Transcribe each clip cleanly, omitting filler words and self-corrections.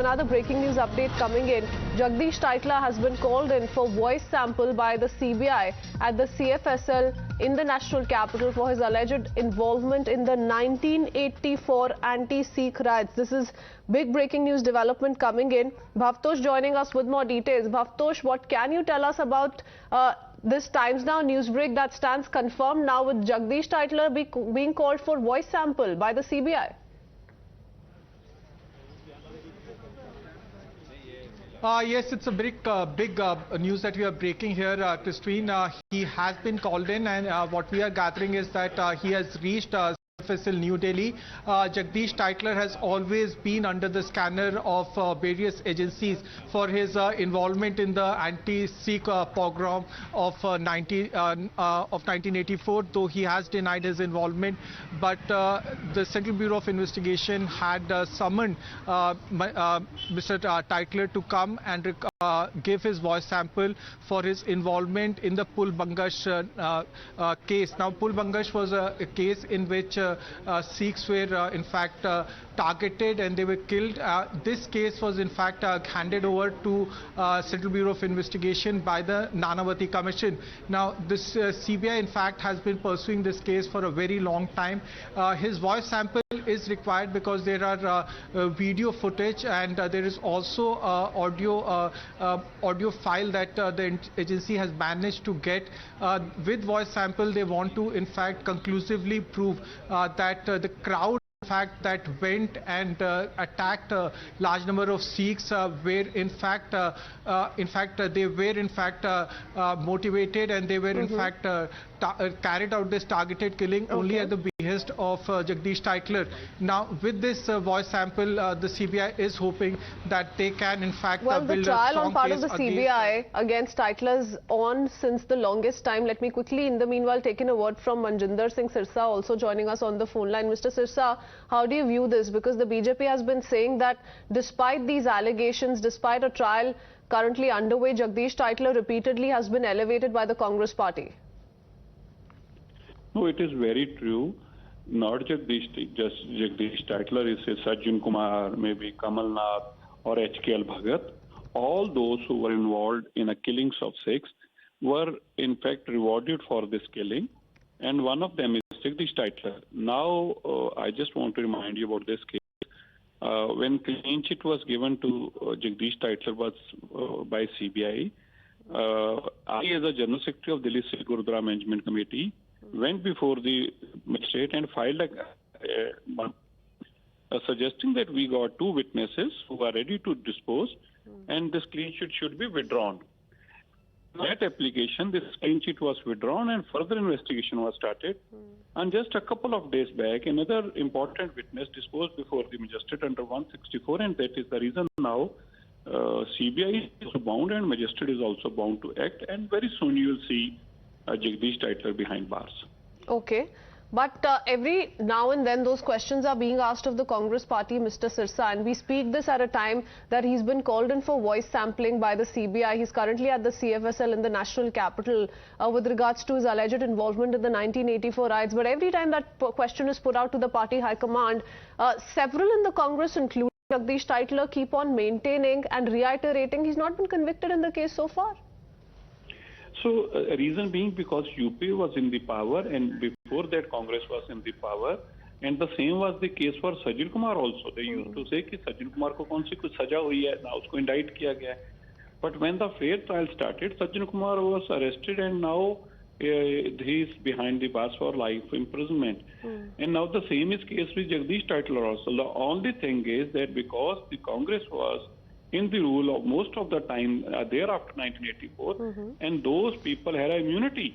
Another breaking news update coming in. Jagdish Tytler has been called in for voice sample by the CBI at the CFSL in the national capital for his alleged involvement in the 1984 Anti-Sikh Riots. This is big breaking news development coming in. Bhavtosh joining us with more details. Bhavtosh, what can you tell us about this Times Now news break that stands confirmed now with Jagdish Tytler being called for voice sample by the CBI? Yes, it's a big news that we are breaking here, Christine. He has been called in, and what we are gathering is that he has reached CFSL New Delhi. Jagdish Tytler has always been under the scanner of various agencies for his involvement in the anti-Sikh pogrom of 1984, though he has denied his involvement. But the Central Bureau of Investigation had summoned Mr. Tytler to come and give his voice sample for his involvement in the Pul Bangash case. Now, Pul Bangash was a case in which Sikhs were in fact targeted and they were killed. This case was in fact handed over to Central Bureau of Investigation by the Nanavati Commission. Now, this CBI in fact has been pursuing this case for a very long time. His voice sample is required because there are video footage and there is also audio file that the agency has managed to get. With voice sample, they want to in fact conclusively prove that the crowd in fact that went and attacked a large number of Sikhs were in fact motivated, and they were in fact carried out this targeted killing only at the behest of Jagdish Tytler. Now, with this voice sample, the CBI is hoping that they can in fact build a strong case. Well, the trial on part of the CBI against Tytler is on since the longest time. Let me quickly, in the meanwhile, take in a word from Manjinder Singh Sirsa, also joining us on the phone line. Mr. Sirsa, how do you view this? Because the BJP has been saying that despite these allegations, despite a trial currently underway, Jagdish Tytler repeatedly has been elevated by the Congress party. No, it is very true. Not just Jagdish Tytler, is Sajjan Kumar, maybe Kamal Nath or H.K.L. Bhagat. All those who were involved in the killings of Sikhs were in fact rewarded for this killing. And one of them is Jagdish Tytler. Now, I just want to remind you about this case. When clean chit was given to Jagdish Tytler by CBI, I, as a General Secretary of Delhi Sikh Gurudwara Management Committee, went before the magistrate and filed suggesting that we got two witnesses who are ready to dispose, and this clean sheet should be withdrawn. That application, this clean sheet was withdrawn and further investigation was started. And just a couple of days back, another important witness disposed before the magistrate under 164, and that is the reason now CBI is bound and magistrate is also bound to act, and very soon you will see Jagdish Tytler behind bars. Okay. But every now and then those questions are being asked of the Congress party, Mr. Sirsa, and we speak this at a time that he's been called in for voice sampling by the CBI. He's currently at the CFSL in the national capital with regards to his alleged involvement in the 1984 riots. But every time that question is put out to the party high command, several in the Congress, including Jagdish Tytler, keep on maintaining and reiterating he's not been convicted in the case so far. So, reason being because UP was in the power, and before that Congress was in the power, and the same was the case for Sajjan Kumar also. They used to say that Sajjan Kumar ko kaun si kuch saja hui hai, now usko indict kiya gaya. But when the fair trial started, Sajjan Kumar was arrested, and now he is behind the bars for life imprisonment. And now the same is case with Jagdish Tytler also. The only thing is that because the Congress was in the rule of most of the time thereafter 1984, and those people had immunity.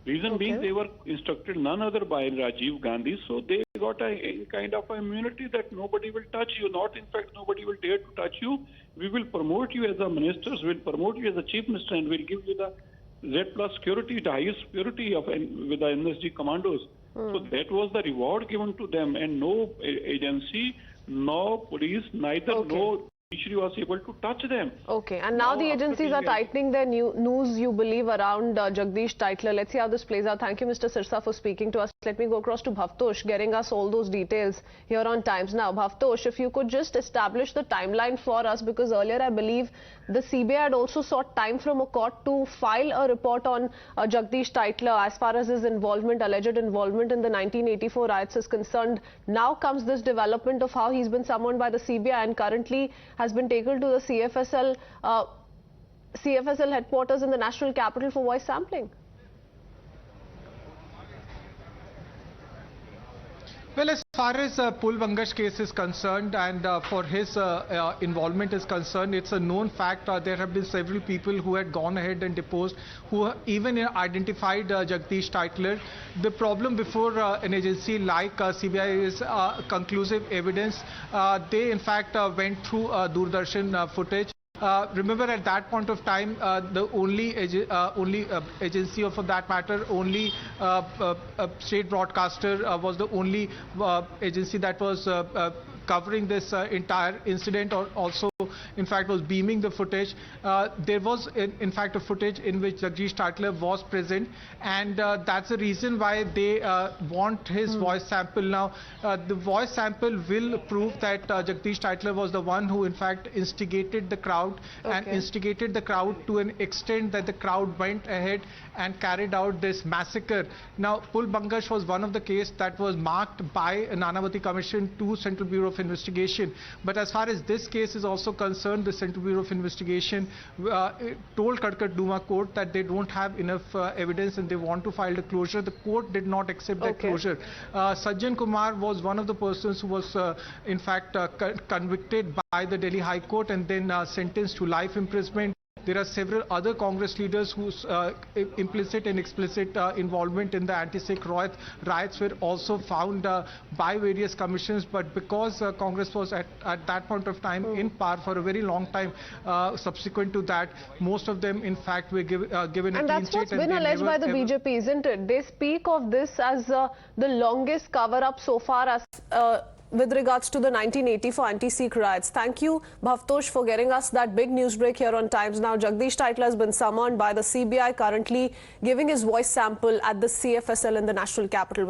Reason being they were instructed none other by Rajiv Gandhi, so they got a kind of immunity that nobody will touch you. Not in fact nobody will dare to touch you. We will promote you as a minister, we will promote you as a chief minister, and we will give you the Z+ security, the highest security with the NSG commandos. So that was the reward given to them, and no agency, no police, neither no judiciary was able to touch them. Okay, and now the agencies are tightening their noose, you believe, around Jagdish Tytler. Let's see how this plays out. Thank you, Mr. Sirsa, for speaking to us. Let me go across to Bhavtosh, getting us all those details here on Times Now. Bhavtosh, if you could just establish the timeline for us, because earlier I believe the CBI had also sought time from a court to file a report on Jagdish Tytler as far as his involvement, alleged involvement in the 1984 riots is concerned. Now comes this development of how he's been summoned by the CBI and currently has been taken to the CFSL headquarters in the national capital for voice sampling. Well, as far as Pul Bangash case is concerned and for his involvement is concerned, it's a known fact. There have been several people who had gone ahead and deposed, who even identified Jagdish Tytler. The problem before an agency like CBI is conclusive evidence. They in fact went through Doordarshan footage. Remember, at that point of time, the only agency, or for that matter, only state broadcaster was the only agency that was covering this entire incident, or also in fact was beaming the footage. There was in fact a footage in which Jagdish Tytler was present, and that's the reason why they want his voice sample. Now the voice sample will prove that Jagdish Tytler was the one who in fact instigated the crowd, and instigated the crowd to an extent that the crowd went ahead and carried out this massacre. Now Pul Bangash was one of the cases that was marked by Nanavati Commission to Central Bureau of Investigation. But as far as this case is also concerned, the Central Bureau of Investigation told Kadkat Duma Court that they don't have enough evidence and they want to file a closure. The court did not accept that closure. Sajjan Kumar was one of the persons who was in fact convicted by the Delhi High Court and then sentenced to life imprisonment. There are several other Congress leaders whose implicit and explicit involvement in the Anti-Sikh riots were also found by various commissions, but because Congress was at that point of time in power for a very long time, subsequent to that, most of them in fact were given a clean and that's what's been alleged by the BJP, isn't it? They speak of this as the longest cover-up so far as with regards to the 1984 anti-Sikh riots. Thank you, Bhavtosh, for getting us that big news break here on Times Now. Jagdish Tytler has been summoned by the CBI, currently giving his voice sample at the CFSL in the national capital.